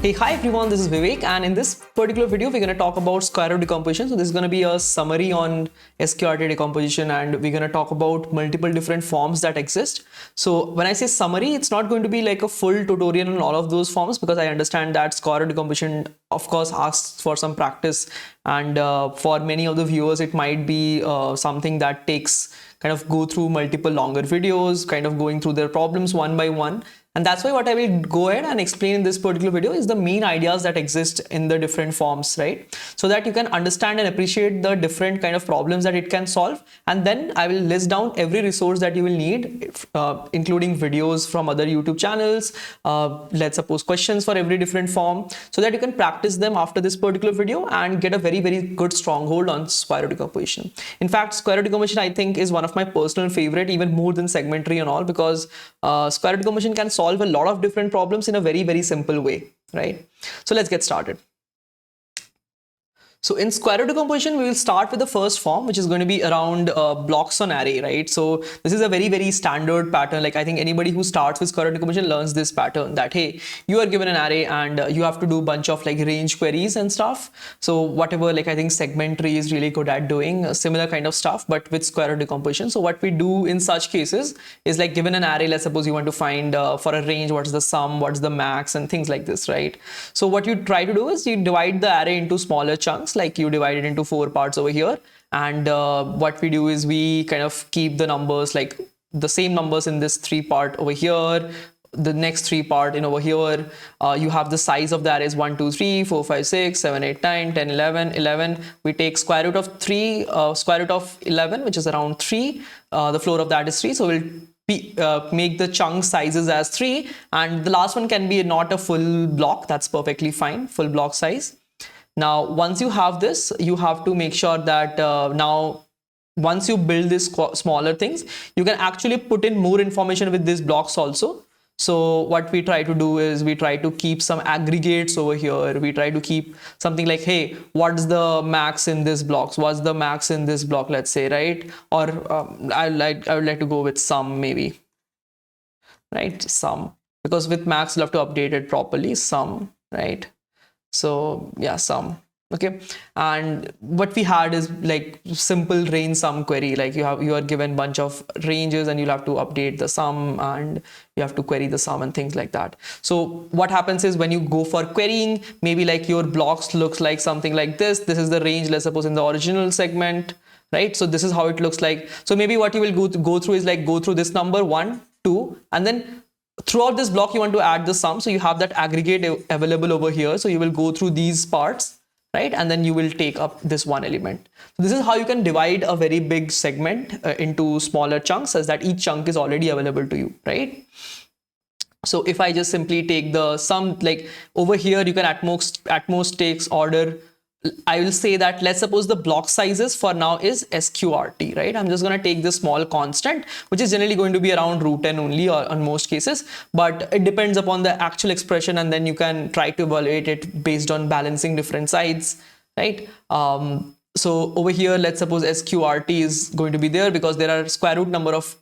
Hey, hi everyone, this is Vivek, and in this particular video, we're going to talk about Sqrt decomposition. So this is going to be a summary on Sqrt decomposition, and we're going to talk about multiple different forms that exist. So when I say summary, it's not going to be like a full tutorial on all of those forms, because I understand that Sqrt decomposition, of course, asks for some practice, and for many of the viewers, it might be something that takes kind of go through multiple longer videos, kind of going through their problems one by one. And that's why what I will go ahead and explain in this particular video is the main ideas that exist in the different forms, right? So that you can understand and appreciate the different kind of problems that it can solve. And then I will list down every resource that you will need, including videos from other YouTube channels, let's suppose questions for every different form, so that you can practice them after this particular video and get a very, very good stronghold on Sqrt decomposition. In fact, Sqrt decomposition, I think, is one of my personal favorite, even more than segmentary and all, because Sqrt decomposition can solve a lot of different problems in a very, very simple way, right? So let's get started. So in Sqrt decomposition, we will start with the first form, which is going to be around blocks on array, right? So this is a very, very standard pattern. Like I think anybody who starts with Sqrt decomposition learns this pattern that, hey, you are given an array and you have to do a bunch of like range queries and stuff. So whatever, like I think segmentary is really good at doing similar kind of stuff, but with Sqrt decomposition. So what we do in such cases is like given an array, let's suppose you want to find for a range, what's the sum, what's the max, and things like this, right? So what you try to do is you divide the array into smaller chunks. Like you divide it into 4 parts over here, and what we do is we kind of keep the numbers, like the same numbers in this 3 part over here, the next 3 part in over here. You have the size of the arrays 1 2 3 4 5 6 7 8 9 10 11. We take square root of 3, square root of 11, which is around 3. The floor of that is 3, so we'll make the chunk sizes as 3, and the last one can be not a full block. That's perfectly fine, full block size. Now, once you have this, you have to make sure that now, once you build these smaller things, you can actually put in more information with these blocks also. So what we try to do is we try to keep some aggregates over here. We try to keep something like, hey, what's the max in this blocks? What's the max in this block, let's say, right? Or I would like to go with sum, maybe, right? Sum, because with max you'll have to update it properly, sum, right? So yeah, sum. Okay, and what we had is like simple range sum query. Like you are given bunch of ranges and you'll have to update the sum and you have to query the sum and things like that. So what happens is when you go for querying, maybe like your blocks looks like something like this. This is the range, let's suppose, in the original segment, right? So this is how it looks like. So maybe what you will go through is like go through this number 1 2, and then throughout this block you want to add the sum. So you have that aggregate available over here, so you will go through these parts, right? And then you will take up this one element. So this is how you can divide a very big segment into smaller chunks, as that each chunk is already available to you, right? So if I just simply take the sum, like over here you can at most takes order. I will say that let's suppose the block sizes for now is SQRT, right? I'm just going to take this small constant, which is generally going to be around root 10 only, or on most cases, but it depends upon the actual expression, and then you can try to evaluate it based on balancing different sides, right? So over here, let's suppose SQRT is going to be there because there are square root number of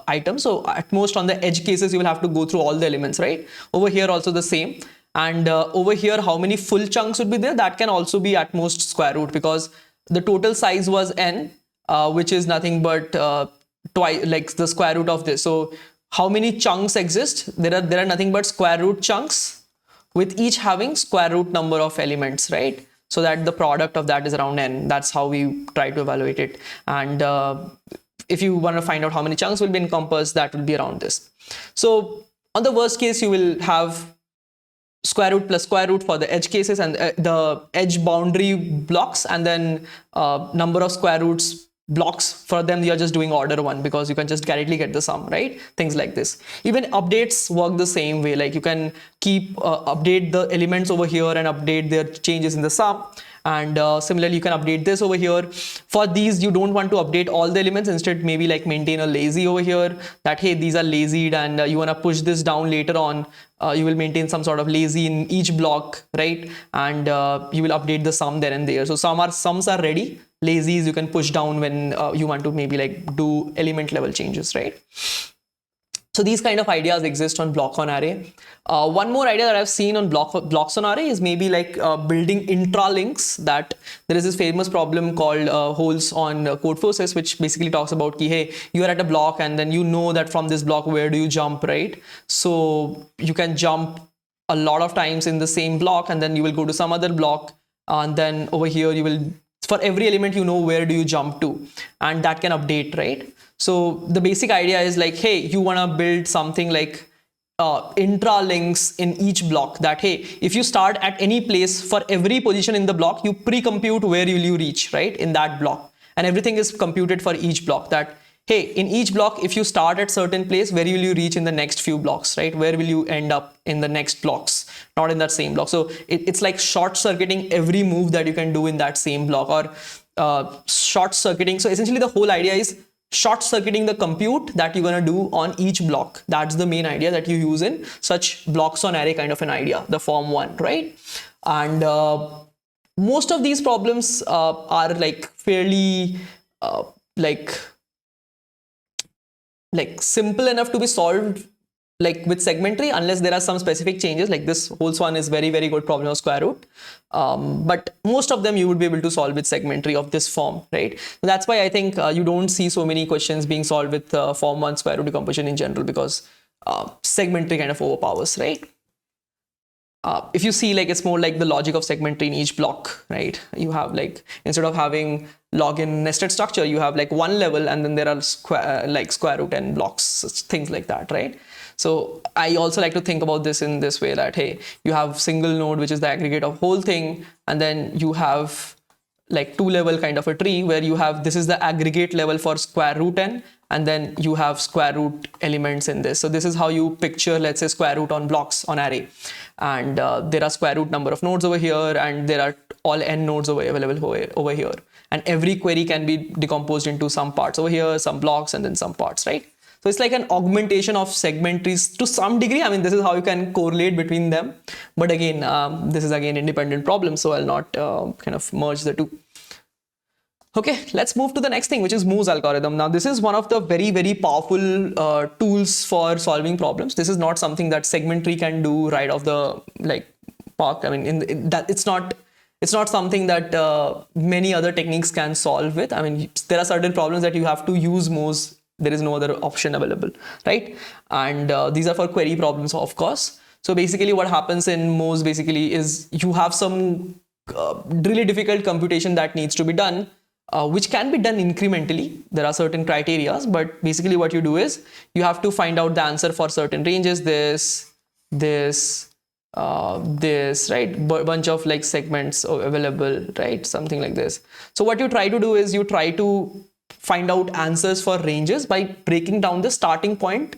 items. So at most on the edge cases, you will have to go through all the elements, right? Over here also the same. And over here, how many full chunks would be there? That can also be at most square root, because the total size was n, which is nothing but twice, like the square root of this. So how many chunks exist? There are nothing but square root chunks, with each having square root number of elements, right? So that the product of that is around n. That's how we try to evaluate it. And if you want to find out how many chunks will be encompassed, that will be around this. So on the worst case, you will have square root plus square root for the edge cases and the edge boundary blocks, and then number of square roots blocks. For them, you're just doing order 1 because you can just directly get the sum, right? Things like this. Even updates work the same way. Like you can keep update the elements over here and update their changes in the sum. And similarly, you can update this over here. For these, you don't want to update all the elements. Instead, maybe like maintain a lazy over here, that hey, these are lazied, and you want to push this down later on. You will maintain some sort of lazy in each block, right? And you will update the sum there and there. So sums are ready. Lazies you can push down when you want to maybe like do element level changes, right? So these kind of ideas exist on blocks on array. One more idea that I've seen on blocks on array is maybe like building intralinks. That there is this famous problem called holes on code forces, which basically talks about ki, hey, you are at a block and then you know that from this block where do you jump, right? So you can jump a lot of times in the same block and then you will go to some other block, and then over here you will, for every element you know where do you jump to, and that can update, right? So the basic idea is like, hey, you want to build something like intralinks in each block, that hey, if you start at any place, for every position in the block you pre-compute where will you reach, right, in that block, and everything is computed for each block, that hey, in each block if you start at certain place, where will you reach in the next few blocks, right, where will you end up in the next blocks, not in that same block. So it's like short circuiting every move that you can do in that same block, or short circuiting. So essentially the whole idea is short circuiting the compute that you're going to do on each block. That's the main idea that you use in such blocks on array kind of an idea, the form one, right? And most of these problems are like fairly like simple enough to be solved like with segment tree, unless there are some specific changes. Like this whole one is very good problem of square root, but most of them you would be able to solve with segment tree of this form, right? So that's why I think you don't see so many questions being solved with form 1 square root decomposition in general, because segment tree kind of overpowers, right? If you see, like, it's more like the logic of segment tree in each block, right? You have like, instead of having log in nested structure, you have like one level and then there are square root and blocks, things like that, right? So I also like to think about this in this way, that hey, you have single node, which is the aggregate of whole thing, and then you have like two level kind of a tree where you have, this is the aggregate level for square root n, and then you have square root elements in this. So this is how you picture, let's say, square root on blocks on array, and there are square root number of nodes over here, and there are all n nodes available over here, and every query can be decomposed into some parts over here, some blocks, and then some parts, right? So it's like an augmentation of segment trees to some degree. I mean, this is how you can correlate between them. But again, this is again independent problem, so I'll not kind of merge the two. Okay, let's move to the next thing, which is Moore's algorithm. Now, this is one of the very powerful tools for solving problems. This is not something that segment tree can do right off the park. I mean, it's not something that many other techniques can solve with. I mean, there are certain problems that you have to use Moore's. There is no other option available, right? And these are for query problems, of course. So basically what happens in Moore's basically is you have some really difficult computation that needs to be done, which can be done incrementally. There are certain criteria, but basically what you do is you have to find out the answer for certain ranges, this, right? Bunch of like segments available, right? Something like this. So what you try to do is you try to find out answers for ranges by breaking down the starting point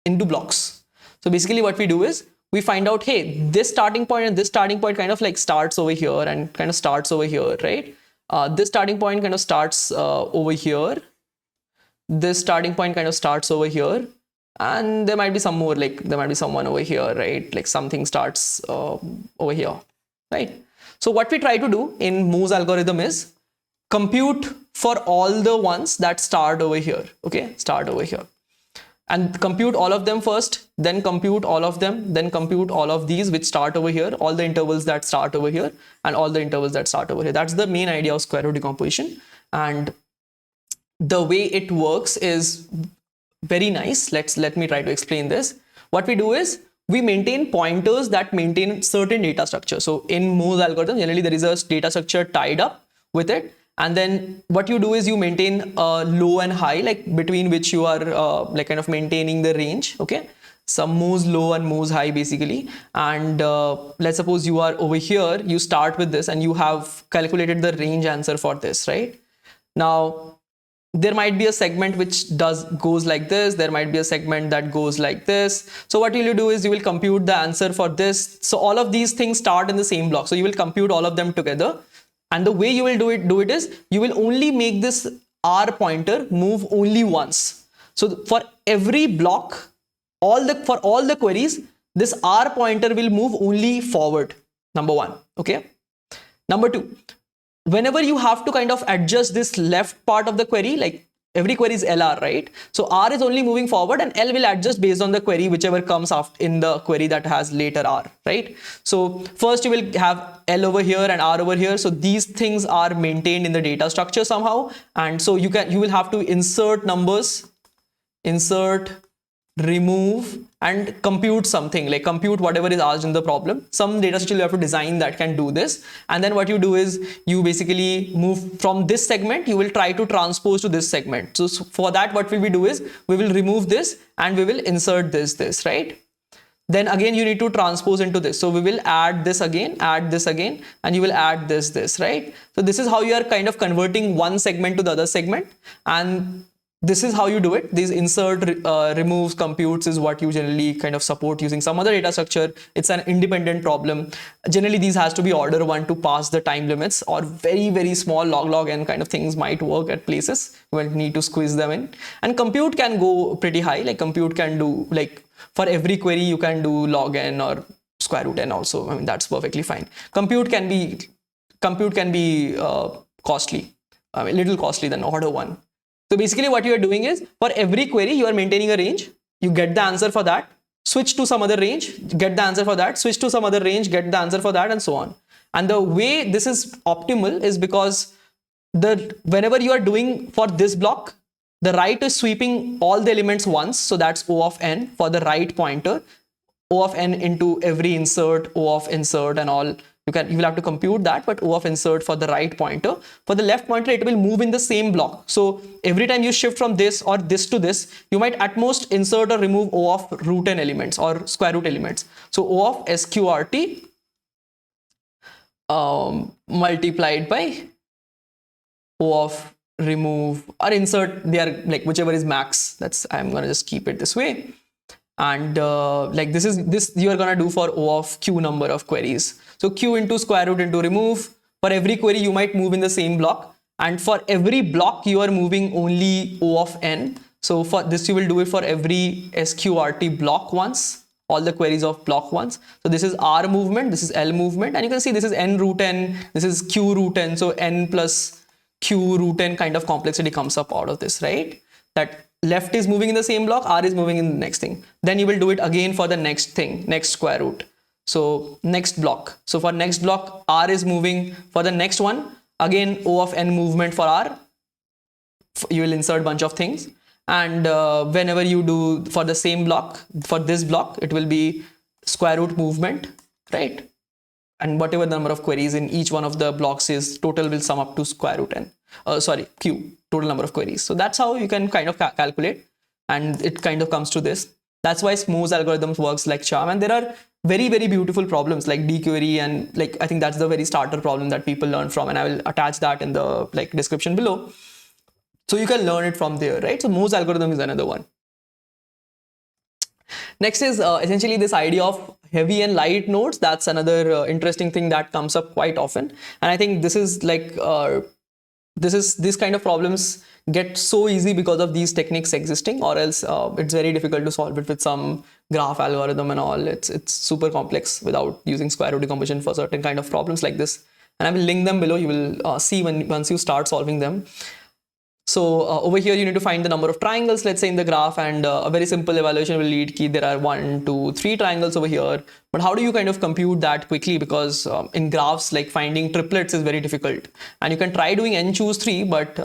into blocks. So basically what we do is we find out, hey, this starting point and this starting point kind of like starts over here and kind of starts over here, right? This starting point kind of starts over here. This starting point kind of starts over here. And there might be some more, like there might be someone over here, right? Like something starts over here, right? So what we try to do in Moore's algorithm is compute for all the ones that start over here, okay? Start over here. And compute all of them first, then compute all of them, then compute all of these which start over here, all the intervals that start over here, and all the intervals that start over here. That's the main idea of square root decomposition. And the way it works is very nice. Let me try to explain this. What we do is we maintain pointers that maintain certain data structure. So in Moore's algorithm, generally there is a data structure tied up with it. And then what you do is you maintain low and high, like between which you are like kind of maintaining the range, okay? Some moves low and moves high basically. And let's suppose you are over here, you start with this and you have calculated the range answer for this, right? Now, there might be a segment which goes like this. There might be a segment that goes like this. So what will you do is you will compute the answer for this. So all of these things start in the same block. So you will compute all of them together. And the way you will do it is you will only make this R pointer move only once. So for every block, for all the queries, this R pointer will move only forward. Number one, okay? Number two, whenever you have to kind of adjust this left part of the query, like every query is LR, right? So R is only moving forward and L will adjust based on the query, whichever comes after in the query that has later R, right? So first you will have L over here and R over here. So these things are maintained in the data structure somehow. And so you will have to insert numbers, insert, remove, and compute something, like compute whatever is asked in the problem. Some data structure you have to design that can do this. And then what you do is you basically move from this segment, you will try to transpose to this segment. So for that, what will we do is we will remove this and we will insert this, right? Then again, you need to transpose into this. So we will add this again, and you will add this, right? So this is how you are kind of converting one segment to the other segment. And this is how you do it. These insert, removes, computes is what you generally kind of support using some other data structure. It's an independent problem. Generally, these has to be order 1 to pass the time limits, or very, very small log n kind of things might work at places. You will need to squeeze them in. And compute can go pretty high. Like compute can do, like for every query, you can do log n or square root n also. I mean, that's perfectly fine. Compute can be costly, I mean, little costly than order 1. So basically what you are doing is for every query, you are maintaining a range. You get the answer for that, switch to some other range, get the answer for that, switch to some other range, get the answer for that, and so on. And the way this is optimal is because whenever you are doing for this block, the right is sweeping all the elements once. So that's O of n for the right pointer, O of n into every insert, O of insert and all. You will have to compute that, but O of insert for the right pointer. For the left pointer, it will move in the same block. So every time you shift from this or this to this, you might at most insert or remove O of root n elements or square root elements. So O of SQRT multiplied by O of remove or insert, they are like whichever is max. I'm gonna just keep it this way. And like this you are gonna do for O of Q number of queries. So Q into square root into remove. For every query, you might move in the same block. And for every block, you are moving only O of n. So for this, you will do it for every SQRT block once, all the queries of block once. So this is R movement, this is L movement. And you can see this is n root n, this is Q root n. So n plus Q root n kind of complexity comes up out of this, right? That left is moving in the same block, R is moving in the next thing. Then you will do it again for the next thing, next square root. So next block. So for next block, R is moving. For the next one, again, O of n movement for R. You will insert bunch of things. And whenever you do for the same block, for this block, it will be square root movement, right? And whatever the number of queries in each one of the blocks is, total will sum up to square root n. Q, total number of queries. So that's how you can kind of calculate, and it kind of comes to this. That's why Moore's algorithm works like charm. And there are very, very beautiful problems like DQuery, and like I think that's the very starter problem that people learn from, and I will attach that in the description below. So you can learn it from there, right? So Moore's algorithm is another one. Next is essentially this idea of heavy and light nodes. That's another interesting thing that comes up quite often. And I think this is like this kind of problems get so easy because of these techniques existing, or else it's very difficult to solve it with some graph algorithm and all. It's super complex without using square root decomposition for certain kind of problems like this. And I will link them below. You will see once you start solving them. So over here, you need to find the number of triangles, let's say in the graph, and a very simple evaluation will lead key. There are 1, 2, 3 triangles over here. But how do you kind of compute that quickly? Because in graphs, like finding triplets is very difficult. And you can try doing n choose 3, but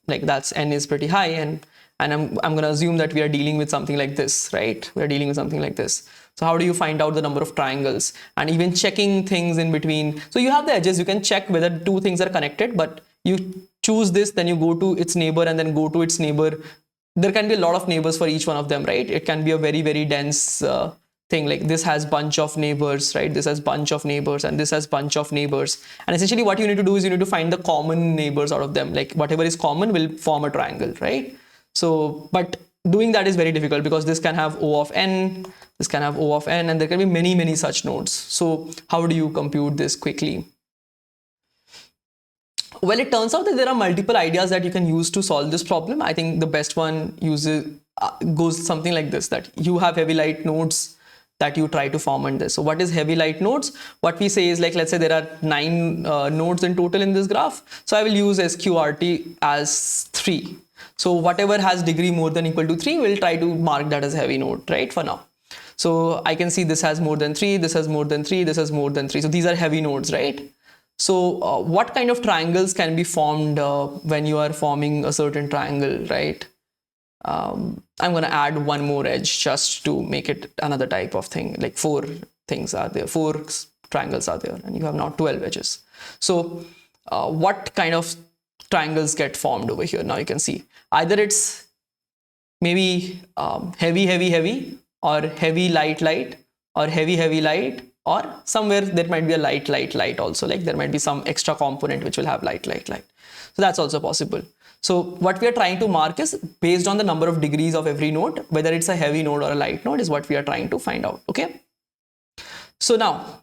like that's n is pretty high. And I'm going to assume that we are dealing with something like this, right? We're dealing with something like this. So how do you find out the number of triangles and even checking things in between? So you have the edges. You can check whether 2 things are connected, but you choose this, then you go to its neighbor and then go to its neighbor. There can be a lot of neighbors for each one of them, right? It can be a very, very dense thing. Like this has bunch of neighbors, right? This has bunch of neighbors and this has bunch of neighbors. And essentially what you need to do is you need to find the common neighbors out of them. Like whatever is common will form a triangle, right? So, but doing that is very difficult because this can have O of n, this can have O of n, and there can be many, many such nodes. So how do you compute this quickly? Well, it turns out that there are multiple ideas that you can use to solve this problem. I think the best one goes something like this, that you have heavy light nodes that you try to form in this. So what is heavy light nodes? What we say is, like, let's say there are 9 nodes in total in this graph. So I will use SQRT as 3. So whatever has degree more than equal to 3, we'll try to mark that as heavy node, right, for now. So I can see this has more than 3, this has more than 3, this has more than 3. So these are heavy nodes, right? So what kind of triangles can be formed when you are forming a certain triangle, right? I'm going to add one more edge just to make it another type of thing. Like 4 things are there, 4 triangles are there, and you have now 12 edges. So what kind of triangles get formed over here? Now you can see either it's maybe heavy, heavy, heavy, or heavy, light, light, or heavy, heavy, light, or somewhere there might be a light, light, light also. Like there might be some extra component which will have light, light, light. So that's also possible. So what we are trying to mark is based on the number of degrees of every node, whether it's a heavy node or a light node is what we are trying to find out. Okay. So now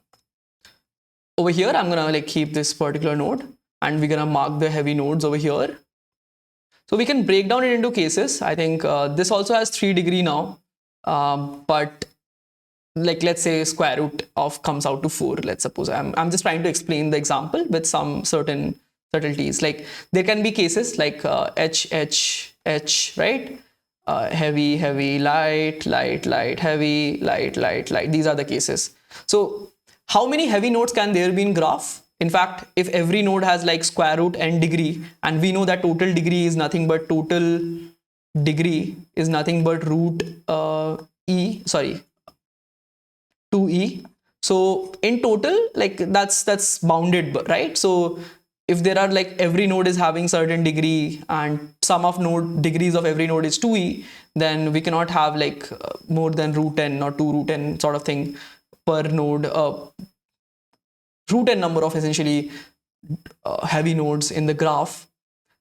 over here, I'm going to like keep this particular node and we're going to mark the heavy nodes over here. So we can break down it into cases. I think this also has 3 degree now. But like let's say square root of comes out to 4. Let's suppose I'm just trying to explain the example with some certain subtleties. Like there can be cases like H, H, H, right? Heavy, heavy, light, light, light, heavy, light, light, light. These are the cases. So how many heavy nodes can there be in graph? In fact, if every node has like square root n degree, and we know that total degree is nothing but root e, sorry, 2e. So in total, like that's bounded, right? So if there are like every node is having certain degree and sum of node degrees of every node is 2e, then we cannot have like more than root n or 2 root n sort of thing per node, root n number of essentially heavy nodes in the graph.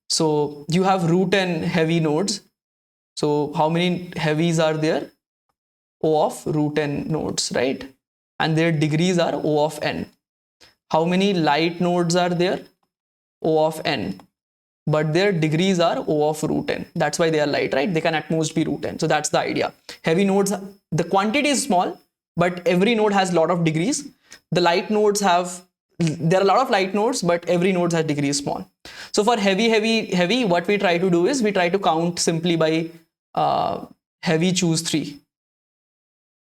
So you have root n heavy nodes. So how many heavies are there? O of root n nodes, right? And their degrees are O of n. How many light nodes are there? O of n. But their degrees are O of root n. That's why they are light, right? They can at most be root n. So that's the idea. Heavy nodes, the quantity is small, but every node has a lot of degrees. The light nodes have, there are a lot of light nodes, but every node has degrees small. So for heavy, heavy, heavy, what we try to do is we try to count simply by heavy choose 3.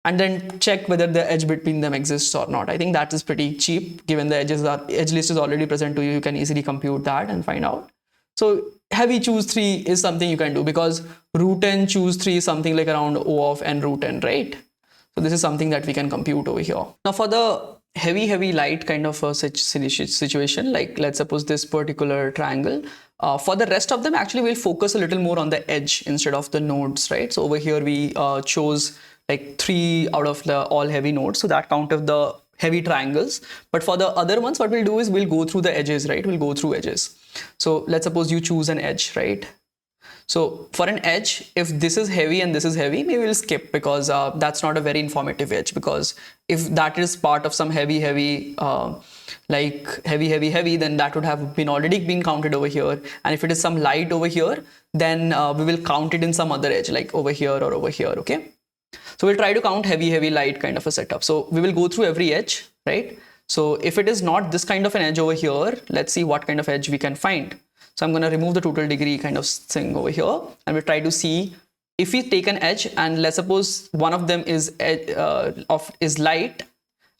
And then check whether the edge between them exists or not. I think that is pretty cheap given the edge list is already present to you. You can easily compute that and find out. So heavy choose 3 is something you can do because root n choose 3 is something like around O of n root n, right? So this is something that we can compute over here. Now for the heavy, heavy, light kind of a situation, like let's suppose this particular triangle, for the rest of them, actually we'll focus a little more on the edge instead of the nodes, right? So over here we chose like 3 out of the all heavy nodes. So that count of the heavy triangles. But for the other ones, what we'll do is we'll go through the edges, right? We'll go through edges. So let's suppose you choose an edge, right? So for an edge, if this is heavy and this is heavy, maybe we'll skip because that's not a very informative edge, because if that is part of some heavy, heavy, like heavy, heavy, heavy, then that would have been already been counted over here. And if it is some light over here, then we will count it in some other edge, like over here or over here, okay? So we'll try to count heavy, heavy, light kind of a setup. So we will go through every edge, right? So if it is not this kind of an edge over here, let's see what kind of edge we can find. So I'm going to remove the total degree kind of thing over here, and we'll try to see if we take an edge and let's suppose one of them is light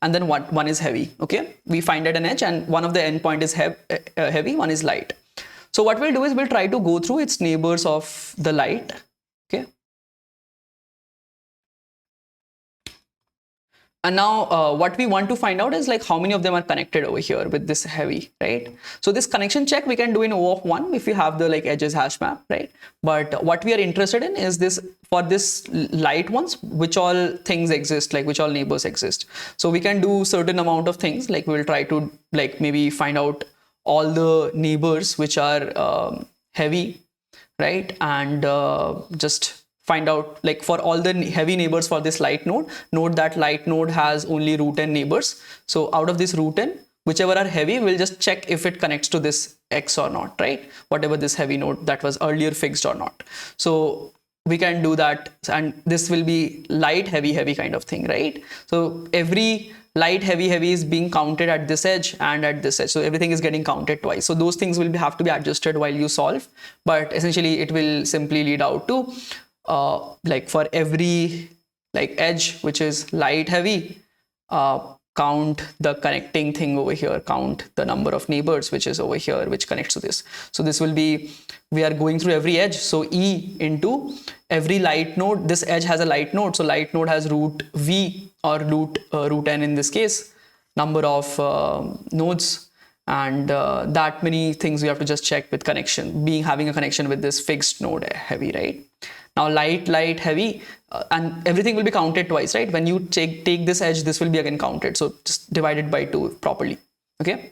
and then one is heavy. Okay, we find at an edge and one of the endpoint is heavy, one is light. So what we'll do is we'll try to go through its neighbors of the light. Okay. And now what we want to find out is like how many of them are connected over here with this heavy, right? So this connection check we can do in O of 1 if you have the like edges hash map, right? But what we are interested in is this, for this light ones, which all things exist, like which all neighbors exist. So we can do certain amount of things, like we'll try to like maybe find out all the neighbors which are heavy, right? And just find out like for all the heavy neighbors for this light node, note that light node has only root n neighbors. So out of this root n, whichever are heavy, we'll just check if it connects to this X or not, right? Whatever this heavy node that was earlier fixed or not. So we can do that, and this will be light, heavy, heavy kind of thing, right? So every light, heavy, heavy is being counted at this edge and at this edge. So everything is getting counted twice. So those things will have to be adjusted while you solve. But essentially, it will simply lead out to like for every like edge which is light, heavy, count the connecting thing over here, count the number of neighbors which is over here which connects to this. So this will be, we are going through every edge, so E into every light node. This edge has a light node, so light node has root V or root n in this case, number of nodes, and that many things we have to just check with connection, having a connection with this fixed node heavy, right? Now light, light, heavy, and everything will be counted twice, right? When you take this edge, this will be again counted. So just divide it by 2 properly, okay?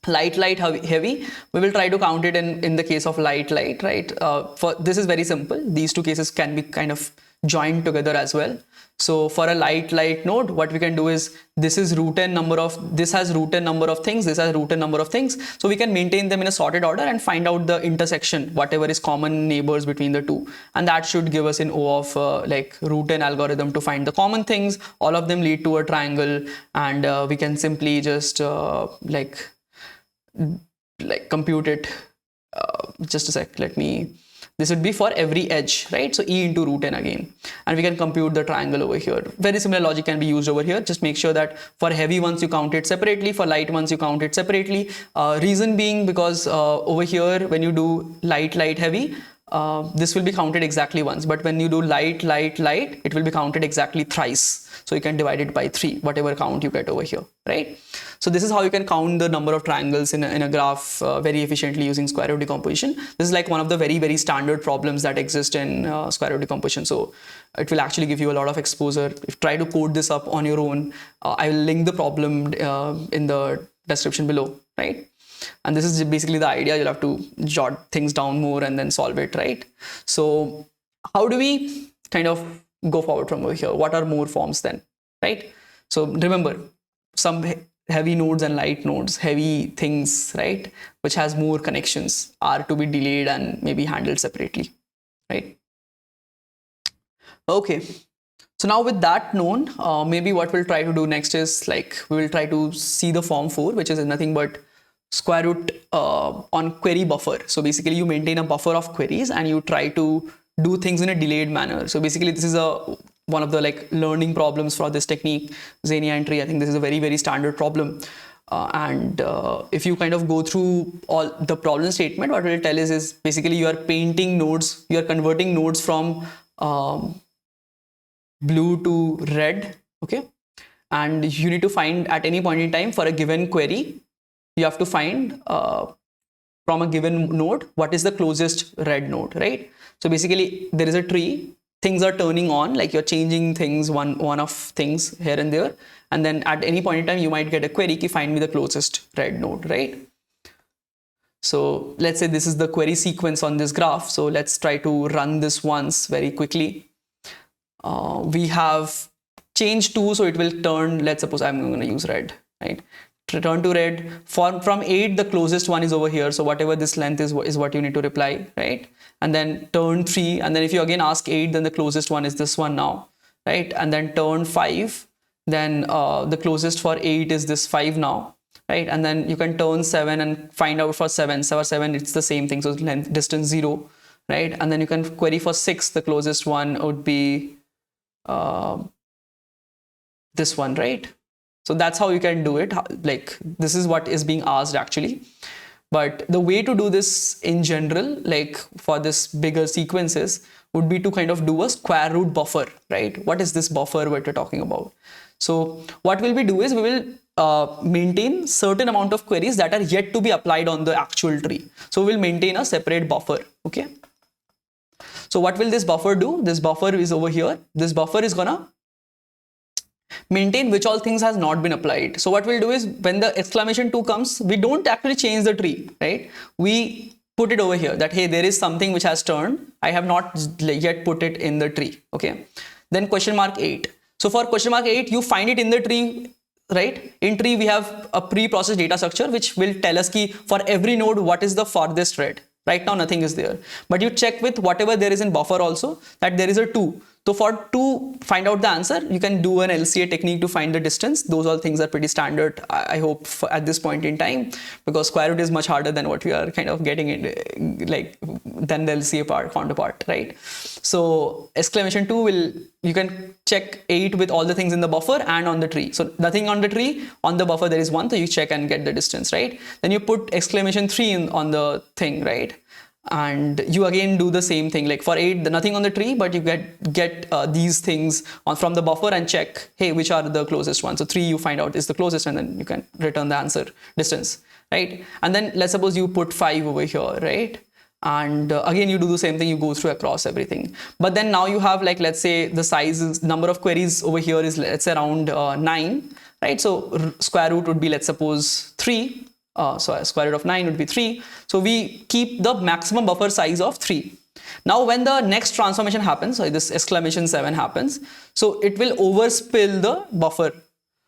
Light, light, heavy, we will try to count it in the case of light, light, right? For this is very simple. These two cases can be kind of joined together as well. So for a light, light node, what we can do is this is root n number of, this has root n number of things, this has root n number of things. So we can maintain them in a sorted order and find out the intersection, whatever is common neighbors between the two. And that should give us in O of like root n algorithm to find the common things. All of them lead to a triangle, and we can simply just like compute it. Just a sec, this would be for every edge, right? So E into root n again, and we can compute the triangle over here. Very similar logic can be used over here. Just make sure that for heavy ones you count it separately, for light ones you count it separately. Reason being because over here when you do light, light, heavy, this will be counted exactly once, but when you do light, light, light, it will be counted exactly thrice. So you can divide it by 3, whatever count you get over here, right? So this is how you can count the number of triangles in a graph very efficiently using square root decomposition. This is like one of the very, very standard problems that exist in square root decomposition. So it will actually give you a lot of exposure. If you try to code this up on your own, I will link the problem in the description below, right? And this is basically the idea. You'll have to jot things down more and then solve it, right? So how do we kind of go forward from over here? What are more forms then, right? So remember, some heavy nodes and light nodes, heavy things, right, which has more connections, are to be delayed and maybe handled separately, right? Okay, so now with that known, maybe what we'll try to do next is like we will try to see the form 4, which is nothing but square root on query buffer. So basically you maintain a buffer of queries and you try to do things in a delayed manner. So basically this is one of the like learning problems for this technique, Xenia entry. I think this is a very, very standard problem. And if you kind of go through all the problem statement, what it will tell is basically you are painting nodes, you are converting nodes from blue to red, okay? And you need to find at any point in time for a given query, you have to find from a given node, what is the closest red node, right? So basically there is a tree, things are turning on, like you're changing things, one of things here and there. And then at any point in time, you might get a query, find me the closest red node, right? So let's say this is the query sequence on this graph. So let's try to run this once very quickly. We have changed 2, so it will turn, let's suppose I'm going to use red, right? Return to red. From 8, the closest one is over here. So whatever this length is what you need to reply, right? And then turn 3. And then if you again ask 8, then the closest one is this one now, right? And then turn 5. Then the closest for 8 is this 5 now, right? And then you can turn 7 and find out for 7. So for 7, it's the same thing. So length, distance 0, right? And then you can query for 6. The closest one would be this one, right? So that's how you can do it. Like this is what is being asked actually. But the way to do this in general, like for this bigger sequences, would be to kind of do a square root buffer, right? What is this buffer what we're talking about? So what will we do is we will maintain certain amount of queries that are yet to be applied on the actual tree. So we'll maintain a separate buffer, okay? So what will this buffer do? This buffer is over here. This buffer is gonna maintain which all things has not been applied. So what we'll do is when the exclamation 2 comes, we don't actually change the tree, right? We put it over here that, hey, there is something which has turned. I have not yet put it in the tree, okay? Then question mark 8. So for question mark 8, you find it in the tree, right? In tree, we have a pre-processed data structure, which will tell us key for every node, what is the farthest red. Right now, nothing is there. But you check with whatever there is in buffer also, that there is a 2. So to find out the answer, you can do an LCA technique to find the distance. Those all things are pretty standard, I hope, at this point in time, because square root is much harder than what we are kind of getting in, like, than the LCA counterpart, right? So exclamation 2 you can check 8 with all the things in the buffer and on the tree. So nothing on the tree, on the buffer there is 1, so you check and get the distance, right? Then you put exclamation 3 on the thing, right? And you again do the same thing, like for 8, nothing on the tree, but you get these things from the buffer and check, hey, which are the closest ones. So 3 you find out is the closest, and then you can return the answer distance, right? And then let's suppose you put 5 over here, right? And again you do the same thing, you go through across everything. But then now you have, like, let's say the number of queries over here is, let's say, around 9, right? So square root would be, let's suppose, 3. So square root of 9 would be 3. So we keep the maximum buffer size of 3. Now when the next transformation happens, so this exclamation 7 happens, so it will overspill the buffer.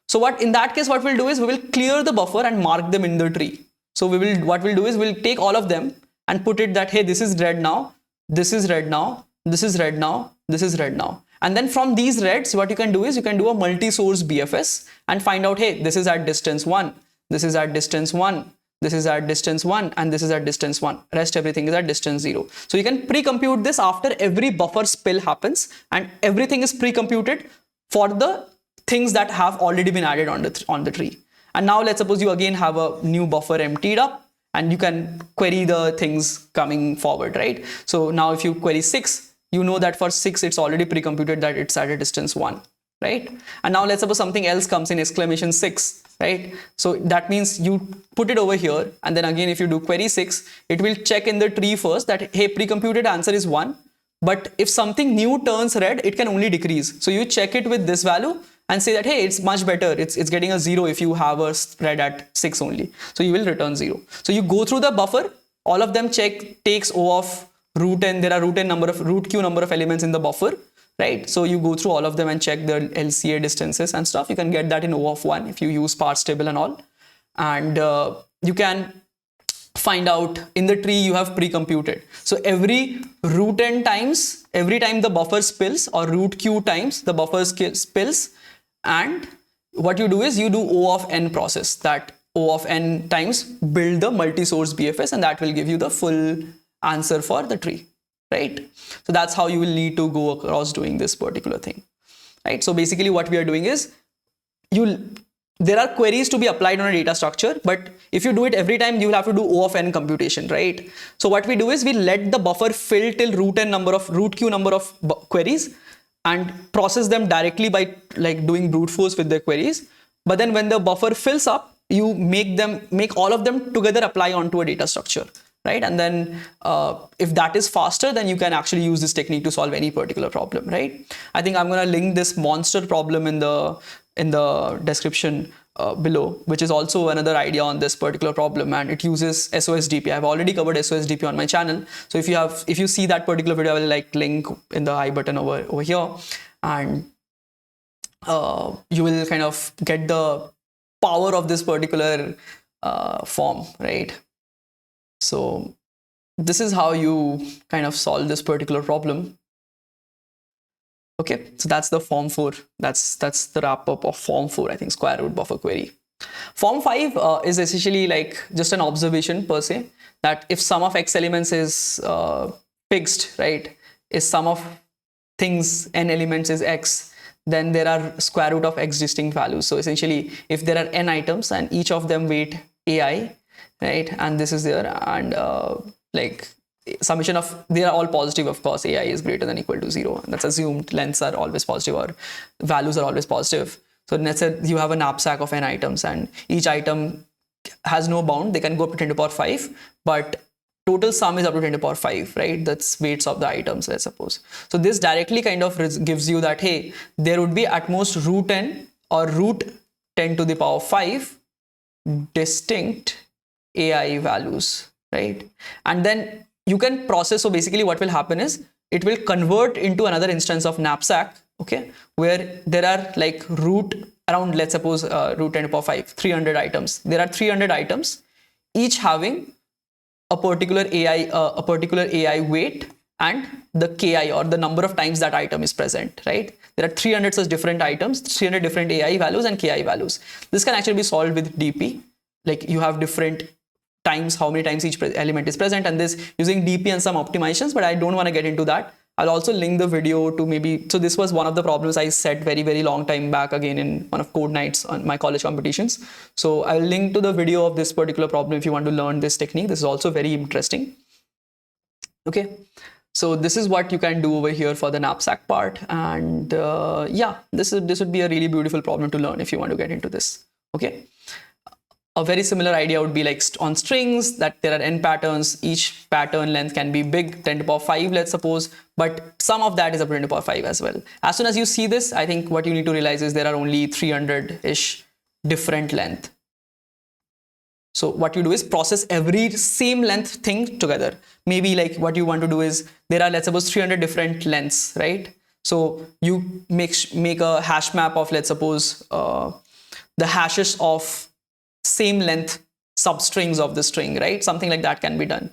So in that case, what we'll do is we will clear the buffer and mark them in the tree. So what we'll do is we'll take all of them and put it that, hey, this is red now, this is red now, this is red now, this is red now. And then from these reds, what you can do is you can do a multi-source BFS and find out, hey, this is at distance 1. This is at distance 1, this is at distance 1, and this is at distance 1. Rest everything is at distance 0. So you can pre-compute this after every buffer spill happens, and everything is pre-computed for the things that have already been added on the tree. And now let's suppose you again have a new buffer emptied up, and you can query the things coming forward, right? So now if you query 6, you know that for 6 it's already pre-computed that it's at a distance 1. Right? And now let's suppose something else comes in exclamation 6, right? So that means you put it over here, and then again if you do query 6, it will check in the tree first that, hey, pre-computed answer is 1, but if something new turns red, it can only decrease. So you check it with this value and say that, hey, it's much better, it's getting a 0 if you have a red at 6 only. So you will return 0. So you go through the buffer, all of them takes O of root n, there are root q number of elements in the buffer, right? So you go through all of them and check the LCA distances and stuff. You can get that in O of 1 if you use parse table and all. And you can find out in the tree you have pre-computed. So every root n times, every time the buffer spills, or root q times the buffer spills, and what you do is you do O of n process, that O of n times build the multi-source BFS, and that will give you the full answer for the tree. Right? So that's how you will need to go across doing this particular thing, right? So basically what we are doing is, there are queries to be applied on a data structure, but if you do it every time, you will have to do O of n computation, right? So what we do is we let the buffer fill till root q number of queries and process them directly by, like, doing brute force with the queries. But then when the buffer fills up, you make all of them together apply onto a data structure. Right? And then if that is faster, then you can actually use this technique to solve any particular problem, right? I think I'm going to link this monster problem in the description below, which is also another idea on this particular problem, and it uses SOSDP. I've already covered SOSDP on my channel. So if you see that particular video, I will link in the I button over here, and you will kind of get the power of this particular form, right? So this is how you kind of solve this particular problem. Okay, so that's the form 4. That's the wrap up of form 4, I think, square root buffer query. Form 5 is essentially like just an observation per se, that if sum of x elements is fixed, right, is sum of things n elements is x, then there are square root of x distinct values. So essentially, if there are n items and each of them weight ai, right, and this is there, and like summation of, they are all positive, of course, ai is greater than equal to 0, that's assumed. Lengths are always positive, or values are always positive. So let's say you have a knapsack of n items, and each item has no bound, they can go up to 10 to the power 5, but total sum is up to 10 to the power 5, right? That's weights of the items, let's suppose. So this directly kind of gives you that, hey, there would be at most root n or root 10 to the power 5 distinct ai values, right? And then you can process. So basically what will happen is it will convert into another instance of knapsack, okay, where there are like root around, let's suppose root 10 to the power 5, 300 items. There are 300 items, each having a particular ai weight and the ki, or the number of times that item is present, right? There are 300 such different items, 300 different ai values and ki values. This can actually be solved with dp. Like you have different times, how many times each element is present, and this using dp and some optimizations, but I don't want to get into that. I'll also link the video to maybe, so this was one of the problems I set very long time back, again in one of code nights on my college competitions. So I'll link to the video of this particular problem if you want to learn this technique. This is also very interesting. Okay, so this is what you can do over here for the knapsack part, and yeah, this would be a really beautiful problem to learn if you want to get into this. Okay, a very similar idea would be like on strings, that there are n patterns, each pattern length can be big, 10 to the power 5, let's suppose, but some of that is up to 10 to the power 5 as well. As soon as you see this, I think what you need to realize is there are only 300-ish different length. So what you do is process every same length thing together. Maybe like what you want to do is, there are, let's suppose, 300 different lengths, right? So you make a hash map of, let's suppose, the hashes of same length substrings of the string, right? Something like that can be done,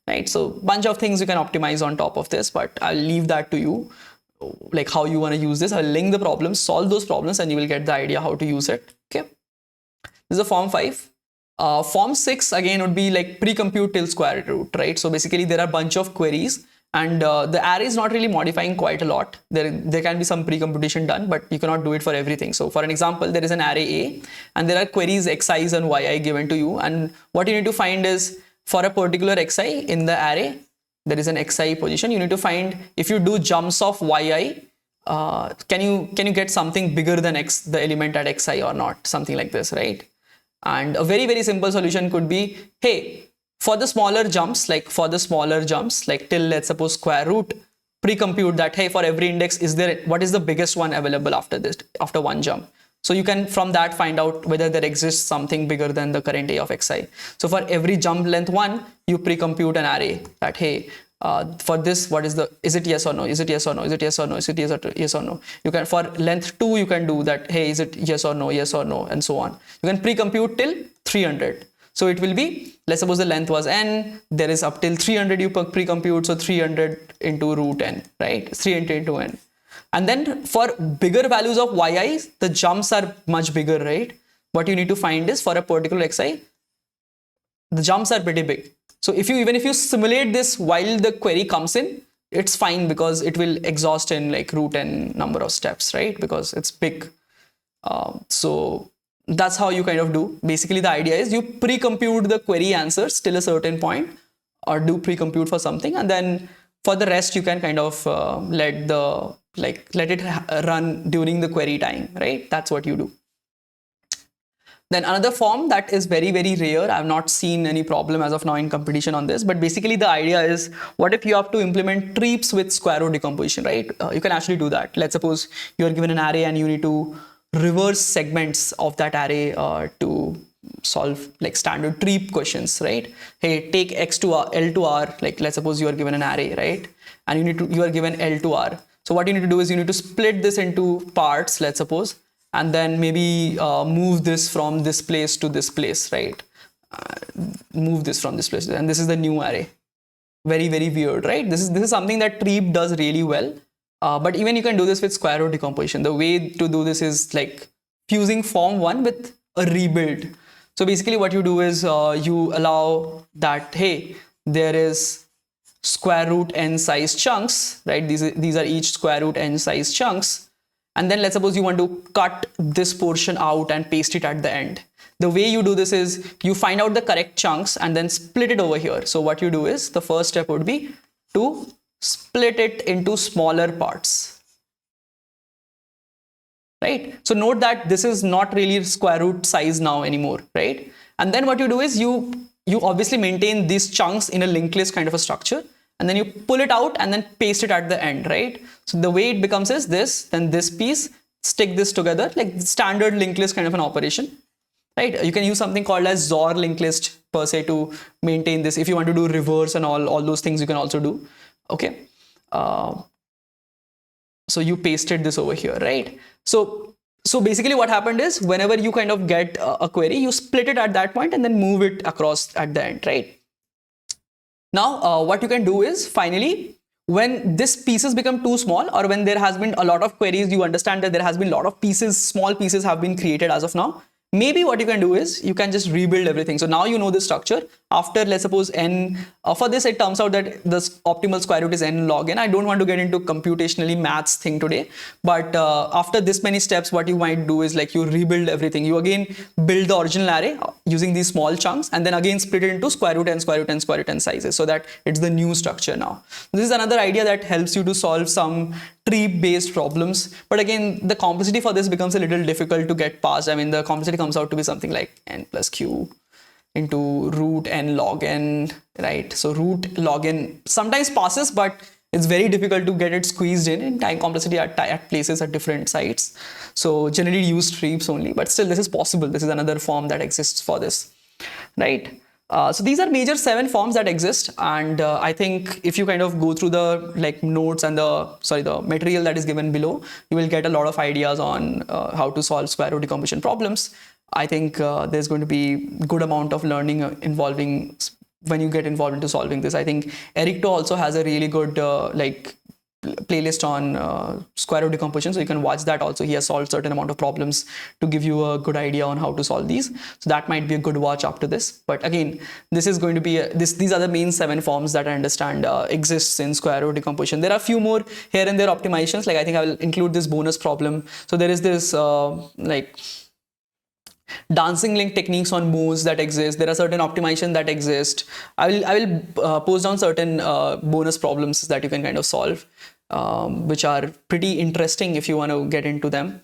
right? So bunch of things you can optimize on top of this, but I'll leave that to you, like how you want to use this. I'll link the problems, solve those problems, and you will get the idea how to use it. Okay, this is a form 5. Form 6 again would be like pre-compute till square root, right? So basically there are a bunch of queries, and the array is not really modifying quite a lot. There can be some pre-computation done, but you cannot do it for everything. So for an example, there is an array A, and there are queries xi's and yi given to you, and what you need to find is, for a particular xi in the array, there is an xi position. You need to find, if you do jumps of yi, can you get something bigger than x, the element at xi, or not, something like this, right? And a very simple solution could be, hey, for the smaller jumps, like till, let's suppose, square root, pre-compute that, hey, for every index, what is the biggest one available after one jump? So you can from that find out whether there exists something bigger than the current a of xi. So for every jump length 1, you pre-compute an array that, hey, for this, what is it yes or no? Is it yes or no? Is it yes or no? Is it yes or no? You can, for length 2, you can do that, hey, is it yes or no, and so on. You can pre-compute till 300. So it will be, let's suppose the length was n, there is up till 300 you pre-compute, so 300 into root n, right? 300 into n. And then for bigger values of yi, the jumps are much bigger, right? What you need to find is, for a particular xi, the jumps are pretty big. So even if you simulate this while the query comes in, it's fine, because it will exhaust in like root n number of steps, right? Because it's big. So that's how you kind of do. Basically, the idea is you pre-compute the query answers till a certain point, or do pre-compute for something, and then for the rest you can kind of let it run during the query time, right? That's what you do. Then another form that is very rare, I've not seen any problem as of now in competition on this, but basically the idea is, what if you have to implement trees with square root decomposition, right? You can actually do that. Let's suppose you are given an array and you need to reverse segments of that array to solve like standard tree questions, right? Hey, take x to r, l to r, like let's suppose you are given an array, right? And you are given l to r. So what you need to do is you need to split this into parts, let's suppose, and then maybe move this from this place to this place, right? Move this from this place, and this is the new array. Very weird, right? This is something that tree does really well. But even you can do this with square root decomposition. The way to do this is like fusing form 1 with a rebuild. So basically what you do is you allow that, hey, there is square root n size chunks, right? These are each square root n size chunks. And then let's suppose you want to cut this portion out and paste it at the end. The way you do this is you find out the correct chunks and then split it over here. So what you do is, the first step would be to split it into smaller parts, right? So note that this is not really square root size now anymore, right? And then what you do is you obviously maintain these chunks in a linked list kind of a structure, and then you pull it out and then paste it at the end, right? So the way it becomes is this, then this piece, stick this together, like standard linked list kind of an operation, right? You can use something called as XOR linked list per se to maintain this. If you want to do reverse and all those things, you can also do. Okay, so you pasted this over here, right? So basically what happened is, whenever you kind of get a query, you split it at that point and then move it across at the end, right? Now what you can do is, finally, when these pieces become too small, or when there has been a lot of queries, you understand that there has been a lot of pieces, small pieces have been created as of now. Maybe what you can do is you can just rebuild everything. So now you know the structure. After, let's suppose n, for this it turns out that the optimal square root is n log n. I don't want to get into computationally maths thing today, but after this many steps, what you might do is like you rebuild everything. You again build the original array using these small chunks, and then again split it into square root n, square root n, square root n sizes, so that it's the new structure now. This is another idea that helps you to solve some tree-based problems. But again, the complexity for this becomes a little difficult to get past. I mean, the complexity comes out to be something like n plus q into root n log n, right? So root log n sometimes passes, but it's very difficult to get it squeezed in time complexity at places at different sites. So generally use trees only, but still this is possible. This is another form that exists for this, right? So these are major 7 forms that exist, and I think if you kind of go through the like notes and the material that is given below, you will get a lot of ideas on how to solve square root decomposition problems. I think there's going to be good amount of learning involving when you get involved into solving this. I think Eric To also has a really good like playlist on square root decomposition, so you can watch that also. He has solved certain amount of problems to give you a good idea on how to solve these, so that might be a good watch after this. But again, this is going to be these are the main 7 forms that I understand exists in square root decomposition. There are a few more here and there optimizations, like I think I will include this bonus problem. So there is this like dancing link techniques on modes that exist. There are certain optimization that exist. I will post down certain bonus problems that you can kind of solve, which are pretty interesting if you want to get into them,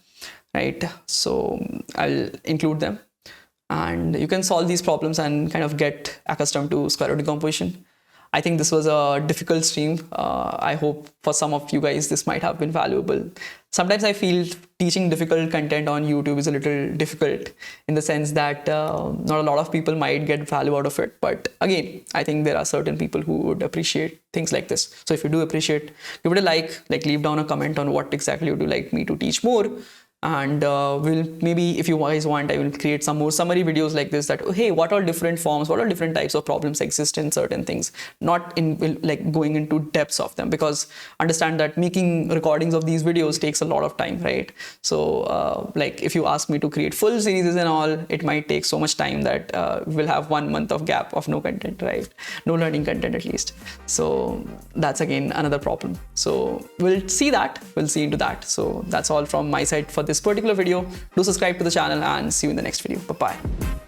right? So I'll include them, and you can solve these problems and kind of get accustomed to square root decomposition. I think this was a difficult stream. I hope for some of you guys this might have been valuable. Sometimes I feel teaching difficult content on YouTube is a little difficult, in the sense that not a lot of people might get value out of it. But again, I think there are certain people who would appreciate things like this. So if you do appreciate, give it a like leave down a comment on what exactly would you like me to teach more. And we'll maybe, if you guys want, I will create some more summary videos like this, that hey, what all different forms, what all different types of problems exist in certain things, not in like going into depths of them, because understand that making recordings of these videos takes a lot of time, right? So like if you ask me to create full series and all, it might take so much time that we'll have 1 month of gap of no content, right? No learning content at least. So that's again another problem. So we'll see into that. So that's all from my side for this particular video. Do subscribe to the channel and see you in the next video. Bye bye.